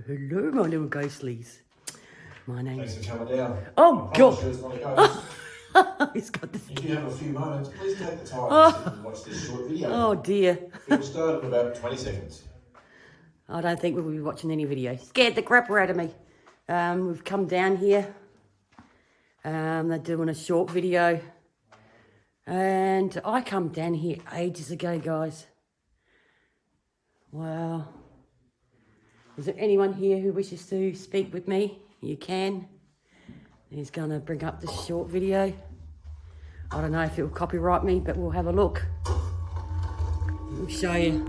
Hello, my little ghostlies. My name's... Thanks for coming down. Oh, God. He's got this. If you have a few moments, please take the time to sit and watch this short video. Oh, dear. It will start in about 20 seconds. I don't think we'll be watching any video. Scared the crap out of me. We've come down here. They're doing a short video. And I come down here ages ago, guys. Wow. Is there anyone here who wishes to speak with me? You can. He's going to bring up this short video. I don't know if it will copyright me, but we'll have a look. We'll show you.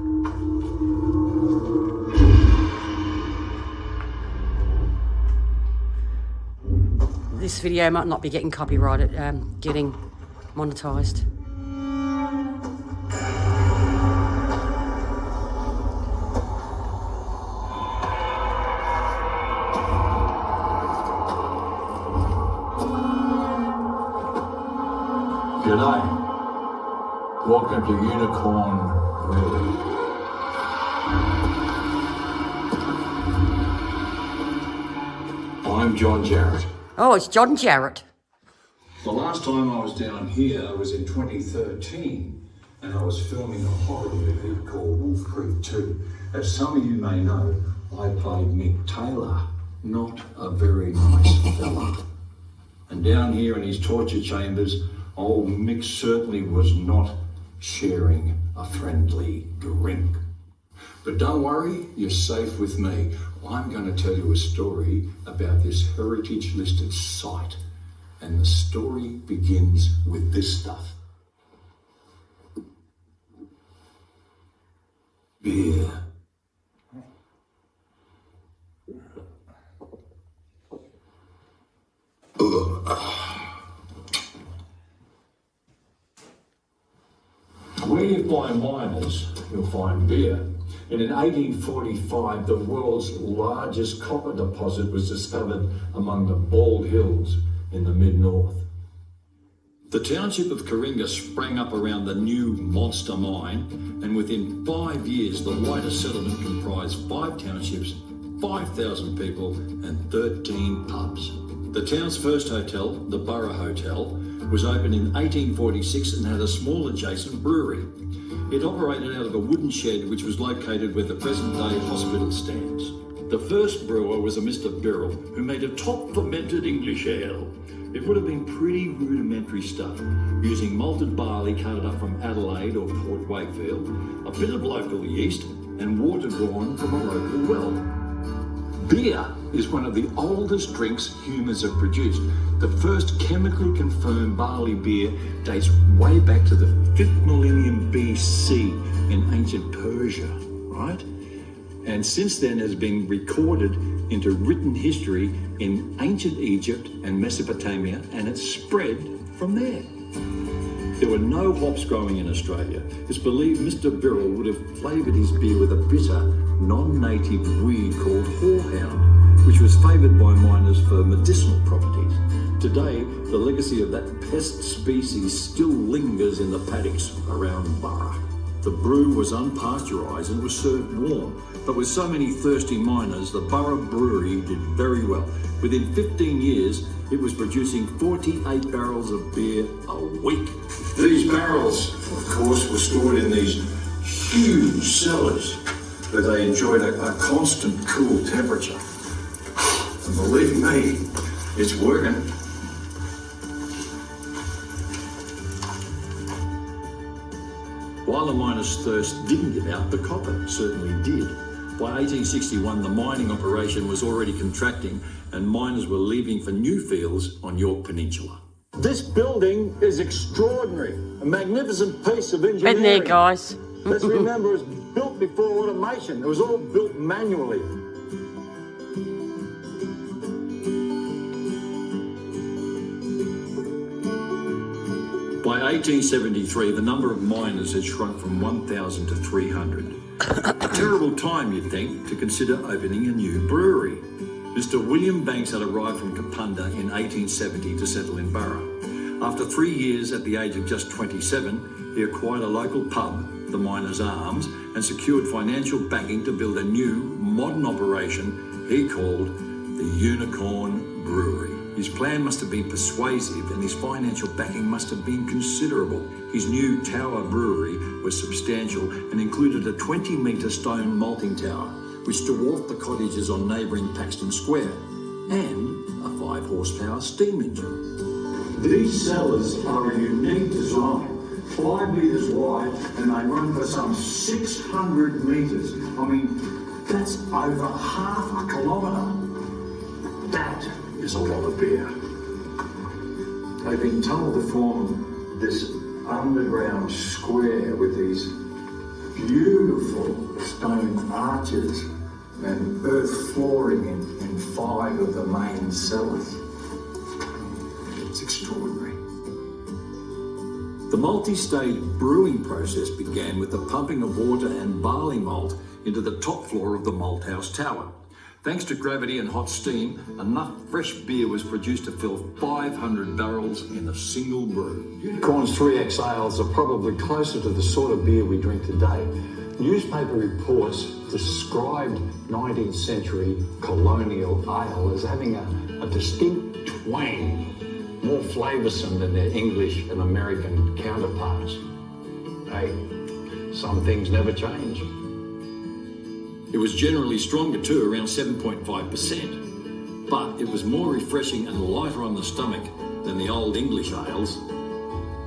This video might not be getting copyrighted, getting monetized. G'day. Welcome to Unicorn Brewery. I'm John Jarrett. Oh, it's John Jarrett. The last time I was down here was in 2013 and I was filming a horror movie called Wolf Creek 2. As some of you may know, I played Mick Taylor, not a very nice fella. And down here in his torture chambers, old Mick certainly was not sharing a friendly drink. But don't worry, you're safe with me. I'm going to tell you a story about this heritage listed site. And the story begins with this stuff. Beer. Where you find miners, you'll find beer. And in 1845, the world's largest copper deposit was discovered among the Bald Hills in the mid-north. The township of Coringa sprang up around the new monster mine, and within 5 years, the wider settlement comprised 5 townships, 5,000 people, and 13 pubs. The town's first hotel, the Burra Hotel, was opened in 1846 and had a small adjacent brewery. It operated out of a wooden shed which was located where the present-day hospital stands. The first brewer was a Mr. Birrell, who made a top-fermented English ale. It would have been pretty rudimentary stuff, using malted barley carted up from Adelaide or Port Wakefield, a bit of local yeast, and water drawn from a local well. Beer is one of the oldest drinks humans have produced. The first chemically confirmed barley beer dates way back to the 5th millennium BC in ancient Persia, right? And since then has been recorded into written history in ancient Egypt and Mesopotamia, and it's spread from there. There were no hops growing in Australia. It's believed Mr. Birrell would have flavoured his beer with a bitter, non-native weed called horehound, which was favoured by miners for medicinal properties. Today, the legacy of that pest species still lingers in the paddocks around Burra. The brew was unpasteurised and was served warm, but with so many thirsty miners, the Burra Brewery did very well. Within 15 years, it was producing 48 barrels of beer a week. These barrels, of course, were stored in these huge cellars where they enjoyed a constant cool temperature. And believe me, it's working. While the miners' thirst didn't give out, the copper certainly did. By 1861, the mining operation was already contracting and miners were leaving for new fields on York Peninsula. This building is extraordinary, a magnificent piece of engineering. Been there, guys. Let's remember, it was built before automation. It was all built manually. By 1873, the number of miners had shrunk from 1,000 to 300. A terrible time, you'd think, to consider opening a new brewery. Mr. William Banks had arrived from Kapunda in 1870 to settle in Burra. After 3 years, at the age of just 27, he acquired a local pub, the Miners' Arms, and secured financial backing to build a new, modern operation he called the Unicorn Brewery. His plan must have been persuasive and his financial backing must have been considerable. His new tower brewery was substantial and included a 20-metre stone malting tower, which dwarfed the cottages on neighbouring Paxton Square, and a 5-horsepower steam engine. These cellars are a unique design, 5 metres wide, and they run for some 600 metres. I mean, that's over half a kilometre. That is a lot of beer. They've been told to form this underground square with these beautiful stone arches and earth flooring in 5 of the main cellars. It's extraordinary. The multi-stage brewing process began with the pumping of water and barley malt into the top floor of the malt house tower. Thanks to gravity and hot steam, enough fresh beer was produced to fill 500 barrels in a single brew. Unicorn's 3X ales are probably closer to the sort of beer we drink today. Newspaper reports described 19th century colonial ale as having a distinct twang, more flavoursome than their English and American counterparts. Hey, some things never change. It was generally stronger too, around 7.5%, but it was more refreshing and lighter on the stomach than the old English ales.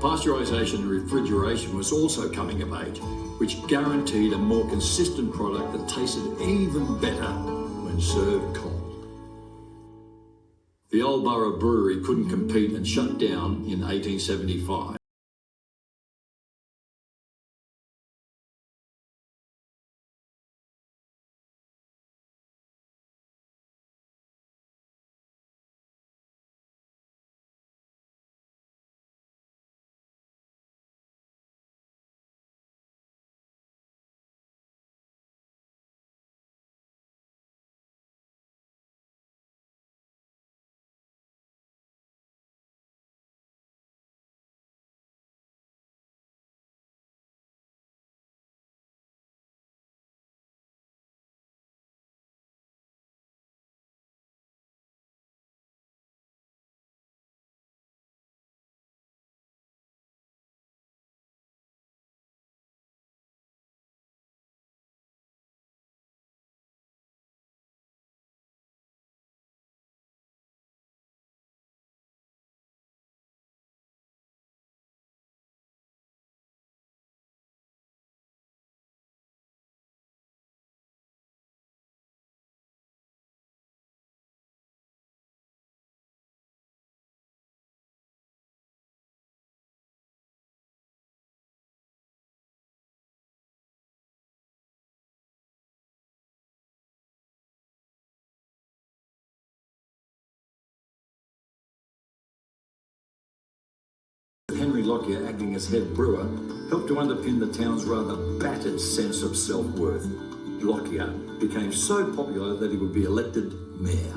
Pasteurisation and refrigeration was also coming of age, which guaranteed a more consistent product that tasted even better when served cold. The old Burra Brewery couldn't compete and shut down in 1875. Henry Lockyer, acting as head brewer, helped to underpin the town's rather battered sense of self-worth. Lockyer became so popular that he would be elected mayor.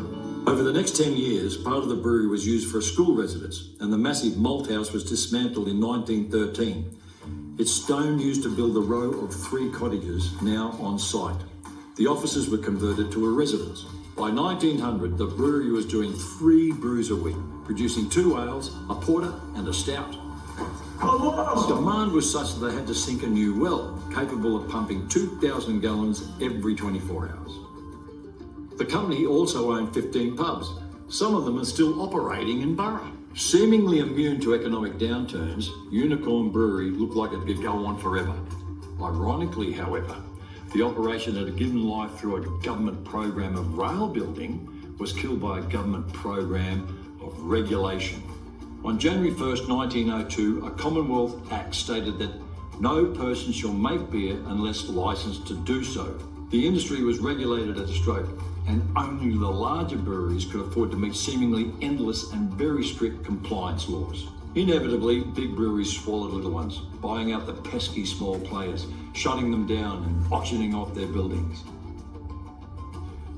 Over the next 10 years, part of the brewery was used for a school residence, and the massive malt house was dismantled in 1913. Its stone used to build a row of 3 cottages now on site. The offices were converted to a residence. By 1900, the brewery was doing 3 brews a week, producing 2 ales, a porter and a stout. Demand was such that they had to sink a new well, capable of pumping 2,000 gallons every 24 hours. The company also owned 15 pubs. Some of them are still operating in Burra. Seemingly immune to economic downturns, Unicorn Brewery looked like it could go on forever. Ironically, however, the operation that had given life through a government program of rail building was killed by a government program of regulation. On January 1st, 1902, a Commonwealth Act stated that no person shall make beer unless licensed to do so. The industry was regulated at a stroke, and only the larger breweries could afford to meet seemingly endless and very strict compliance laws. Inevitably, big breweries swallowed little ones, buying out the pesky small players, shutting them down and auctioning off their buildings.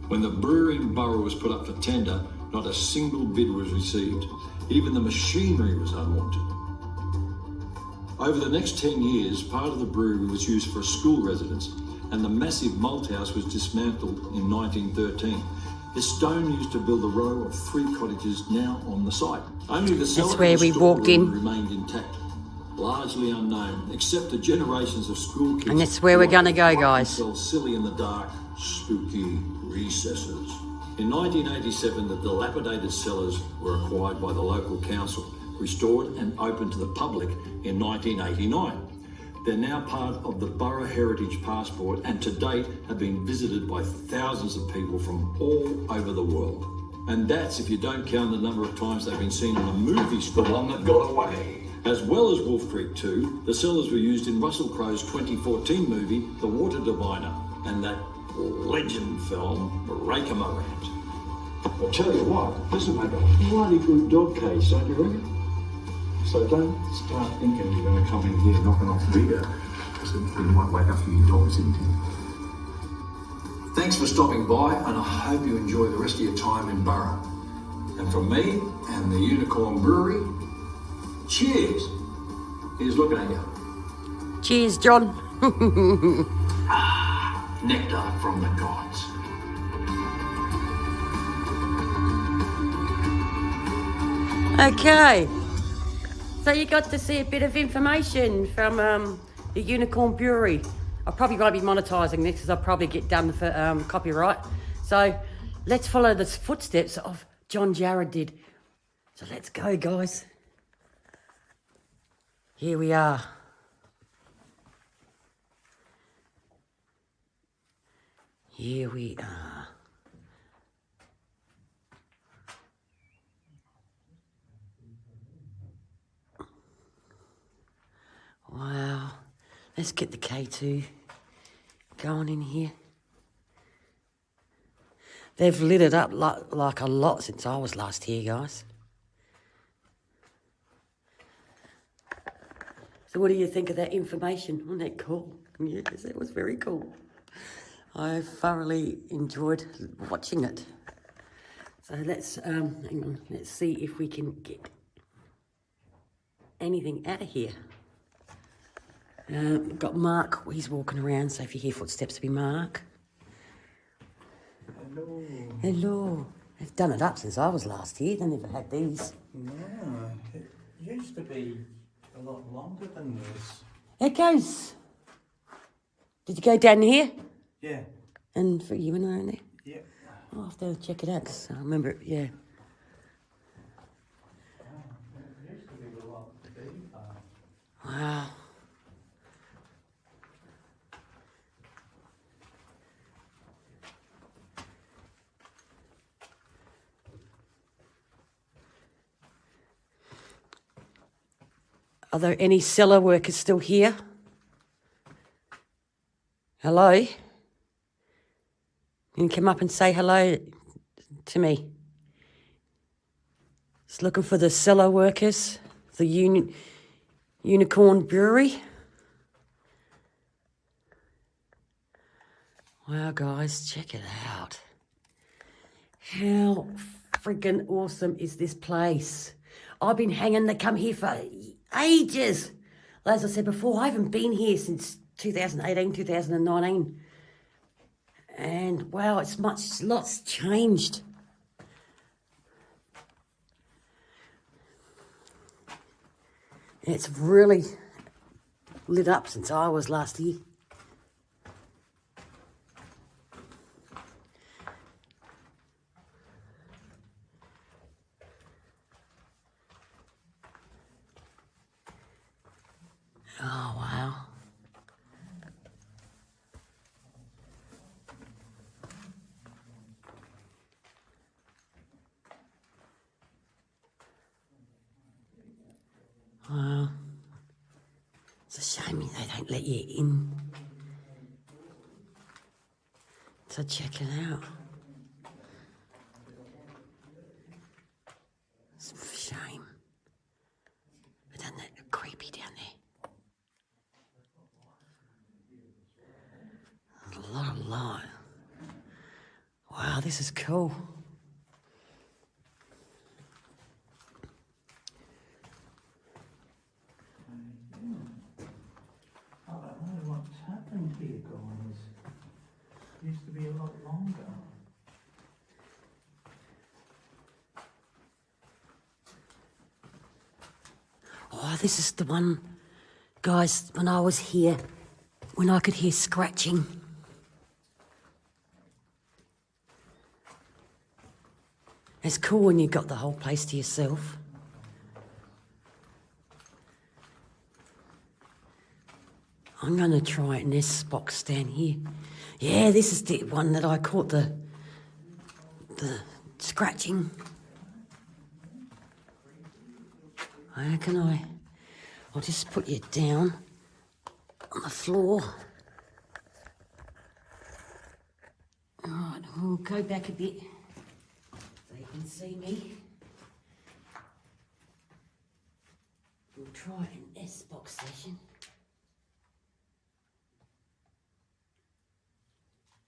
When the brewery in Burra was put up for tender, not a single bid was received. Even the machinery was unwanted. Over the next 10 years, part of the brewery was used for a school residence, and the massive malt house was dismantled in 1913. It's stone used to build a row of 3 cottages now on the site. Only the cellar where and we walked in. remained intact, largely unknown, except to generations of school kids. And that's where we're going to go, guys. Themselves silly in the dark, spooky recesses. In 1987, the dilapidated cellars were acquired by the local council, restored and opened to the public in 1989. They're now part of the Burra Heritage Passport and to date have been visited by thousands of people from all over the world. And that's if you don't count the number of times they've been seen on the movie The One That Got Away. As well as Wolf Creek 2, the cellars were used in Russell Crowe's 2014 movie The Water Diviner and that legend film Breaker Morant. I'll tell you what, this will make a bloody good dog case, don't you reckon? So don't start thinking you're going to come in here knocking off beer, because you might wake up your dogs in here. Thanks for stopping by, and I hope you enjoy the rest of your time in Burra. And from me and the Unicorn Brewery, cheers. Here's looking at you. Cheers, John. Nectar from the gods. Okay. So you got to see a bit of information from the Unicorn Brewery. I'll probably won't be monetising this because I'll probably get done for copyright. So let's follow the footsteps of John Jarrett did. So let's go, guys. Here we are. Here we are. Wow. Let's get the K2 going in here. They've lit it up like a lot since I was last here, guys. So what do you think of that information? Wasn't that cool? Yes, it was very cool. I thoroughly enjoyed watching it. So let's, hang on, let's see if we can get anything out of here. We've got Mark, he's walking around, so if you hear footsteps, it'll be Mark. Hello. Hello. They've done it up since I was last here. They never had these. No, it used to be a lot longer than this. It goes. Did you go down here? Yeah. And for you and around there? Yeah. I'll have to check it out because I remember it, yeah. It used to be a lot deeper. Wow. Are there any cellar workers still here? Hello? Can you come up and say hello to me? Just looking for the cellar workers, the Unicorn Brewery. Wow, guys, check it out. How friggin' awesome is this place? I've been hanging to come here for ages. As I said before, I haven't been here since 2018, 2019. And wow, lots changed. It's really lit up since I was last here. Oh, wow. Wow. It's a shame they don't let you in. So check it out. It's a shame. But isn't it creepy down there? There's a lot of light. Wow, this is cool. I don't know what's happened here, guys. It used to be a lot longer. Oh, this is the one, guys, when I was here, when I could hear scratching. It's cool when you've got the whole place to yourself. I'm going to try an S-box down here. Yeah, this is the one that I caught the scratching. How can I'll just put you down on the floor. All right, we'll go back a bit so you can see me. We'll try an S-box session.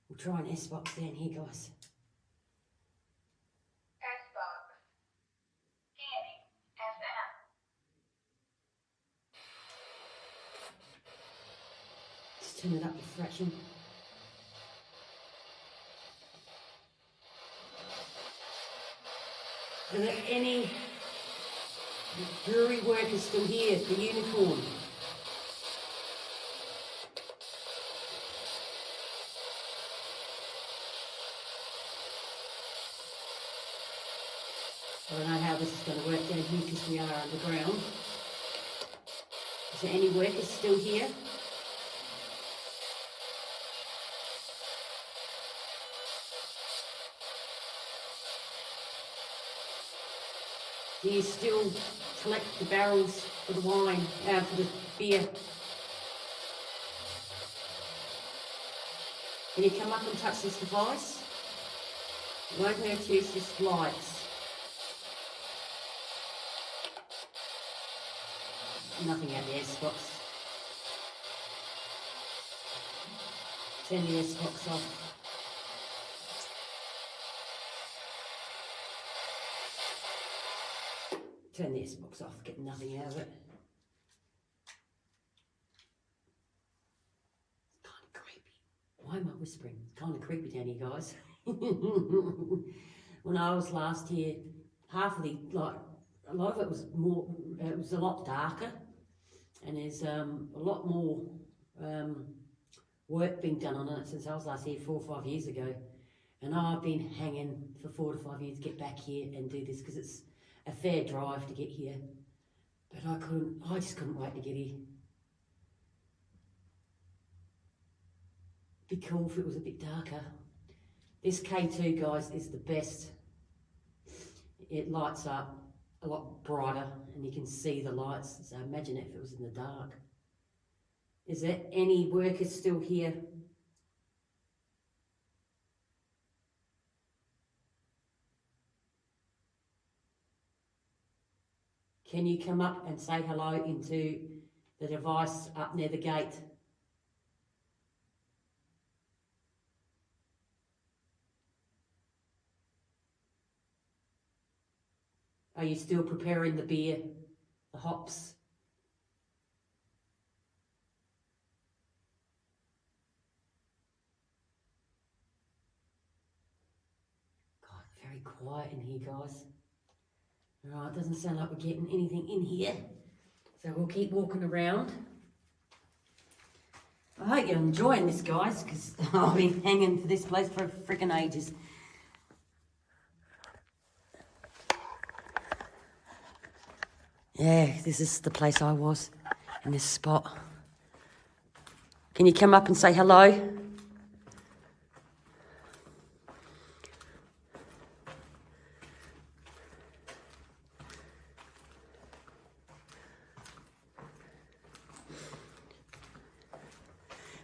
We'll try an S-box down here, guys. S-box. Scanning. FM. Just turn it up a fraction. Are there any brewery workers still here for Unicorn? I don't know how this is going to work down here because we are underground. Is there any workers still here? Do you still collect the barrels for the wine, for the beer? Can you come up and touch this device? It won't hurt you, it's just lights. Nothing out the S-box. Turn the S-box off. Turn the S-box off, get nothing out of it. It's kind of creepy. Why am I whispering? It's kind of creepy down here, guys. When I was last here, half of the, a lot of it was more, it was a lot darker. And there's a lot more work being done on it since I was last here 4 or 5 years ago. And I've been hanging for 4 to 5 years to get back here and do this because it's a fair drive to get here. But I just couldn't wait to get here. Be cool if it was a bit darker. This K2, guys, is the best. It lights up a lot brighter and you can see the lights. So imagine if it was in the dark. Is there any workers still here? Can you come up and say hello into the device up near the gate? Are you still preparing the beer, the hops? God, very quiet in here, guys. All right, doesn't sound like we're getting anything in here. So we'll keep walking around. I hope you're enjoying this, guys, because I've been hanging for this place for freaking ages. Yeah, this is the place I was, in this spot. Can you come up and say hello?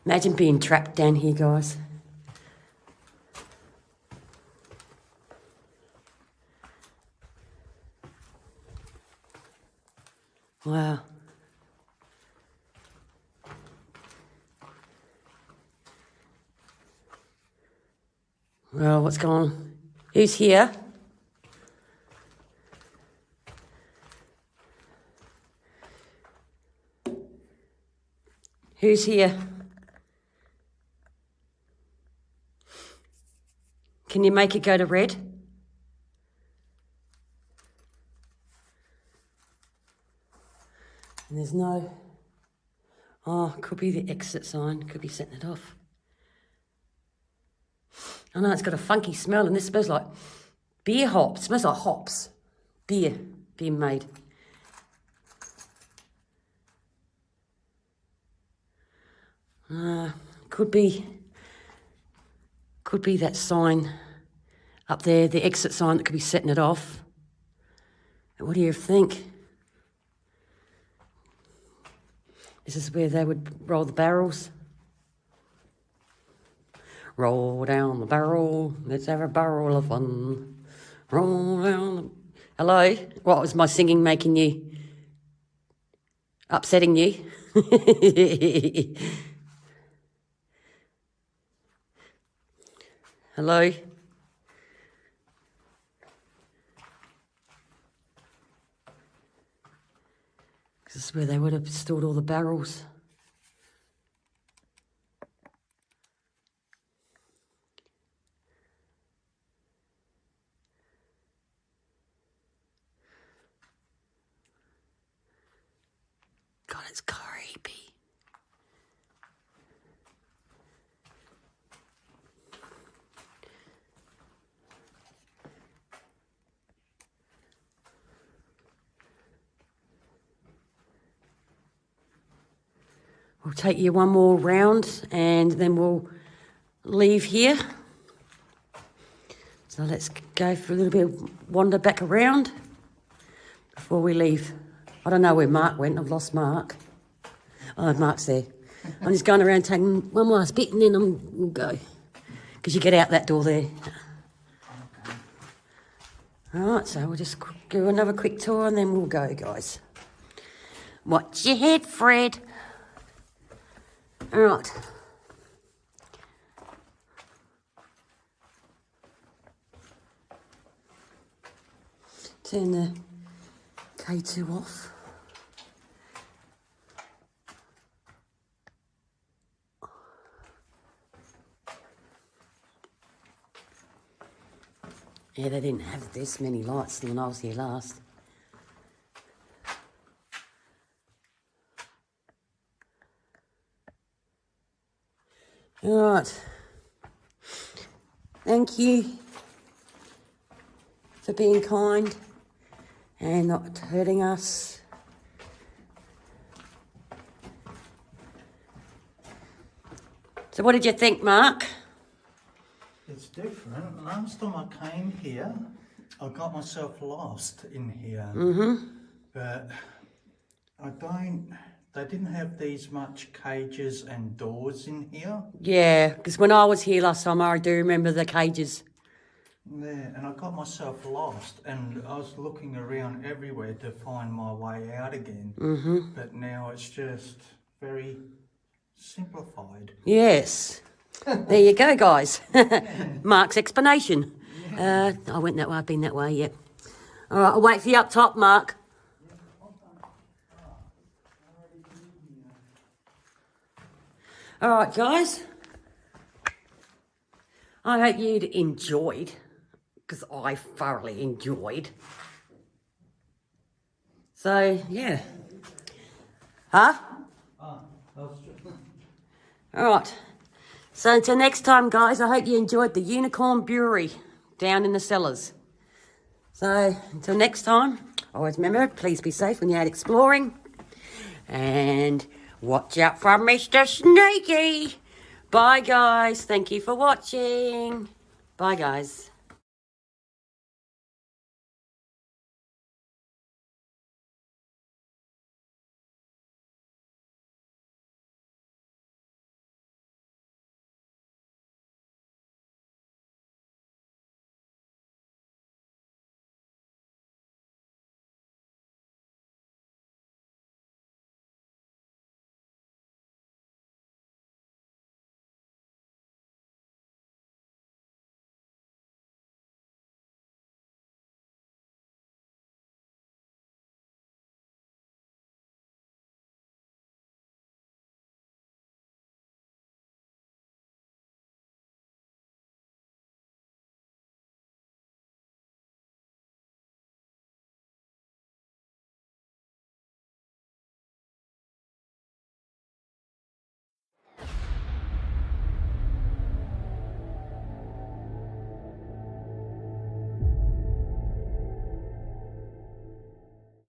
Imagine being trapped down here, guys. Wow. Well, what's going on? Who's here? Who's here? Can you make it go to red? And there's no... Oh, could be the exit sign. Could be setting it off. I know it's got a funky smell, and this smells like beer hops. It smells like hops. Beer being made. Could be that sign up there, the exit sign that could be setting it off. What do you think? This is where they would roll the barrels. Roll down the barrel, let's have a barrel of fun. Roll down the... Hello? What was my singing making you? Upsetting you? Hello? This is where they would have stored all the barrels. God, it's creepy. We'll take you one more round and then we'll leave here. So let's go for a little bit of wander back around before we leave. I don't know where Mark went. I've lost Mark. Oh, Mark's there. I'm just going around taking one last bit and then we'll go. Because you get out that door there. All right, so we'll just do another quick tour and then we'll go, guys. Watch your head, Fred. All right. Turn the K2 off. Yeah, they didn't have this many lights when I was here last. All right. Thank you for being kind and not hurting us. So what did you think, Mark? It's different. Last time I came here, I got myself lost in here. But they didn't have these much cages and doors in here. Yeah, because when I was here last time, I do remember the cages. Yeah, and I got myself lost and I was looking around everywhere to find my way out again. But now it's just very simplified. Yes. There you go, guys. Mark's explanation. I went that way, I've been that way, yep. All right, I'll wait for you up top, Mark. All right, guys. I hope you'd enjoyed, because I thoroughly enjoyed. So, yeah. Huh? All right. So until next time, guys, I hope you enjoyed the Unicorn Brewery down in the cellars. So until next time, always remember, please be safe when you're out exploring. And watch out for Mr. Snaky. Bye, guys. Thank you for watching. Bye, guys.